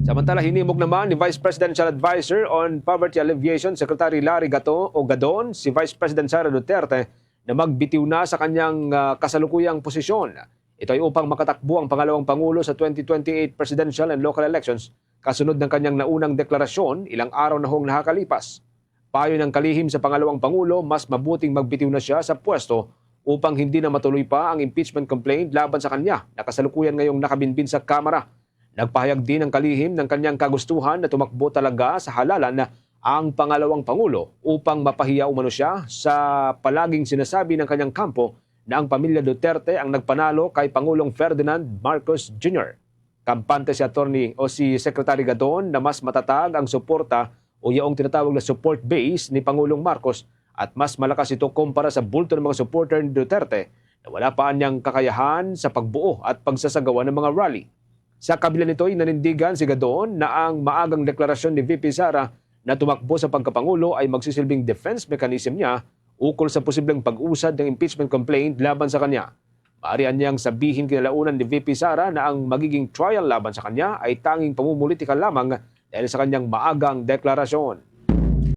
Samantala, hinimok naman ni Vice Presidential Advisor on Poverty Alleviation, Secretary Larry Gadon, si Vice President Sara Duterte na magbitiw na sa kanyang kasalukuyang posisyon. Ito ay upang makatakbo ang pangalawang Pangulo sa 2028 presidential and local elections kasunod ng kanyang naunang deklarasyon ilang araw na hong nakakalipas. Payo ng kalihim sa pangalawang Pangulo, mas mabuting magbitiw na siya sa pwesto upang hindi na matuloy pa ang impeachment complaint laban sa kanya na kasalukuyan ngayong nakabinbin sa Kamara. Nagpahayag din ng kalihim ng kanyang kagustuhan na tumakbo talaga sa halalan na ang pangalawang Pangulo upang mapahiya umano siya sa palaging sinasabi ng kanyang kampo na ang pamilya Duterte ang nagpanalo kay Pangulong Ferdinand Marcos Jr. Kampante si Secretary Gadon na mas matatag ang suporta o yaong tinatawag na support base ni Pangulong Marcos at mas malakas ito kumpara sa bulto ng mga supporter ni Duterte na wala pa niyang kakayahan sa pagbuo at pagsasagawa ng mga rally. Sa kabila nito ay nanindigan si Gadon na ang maagang deklarasyon ni VP Sara na tumakbo sa pagkapangulo ay magsisilbing defense mechanism niya ukol sa posibleng pag-usad ng impeachment complaint laban sa kanya. Maaari niyang sabihin kinalaunan ni VP Sara na ang magiging trial laban sa kanya ay tanging pamumulitika lamang dahil sa kanyang maagang deklarasyon.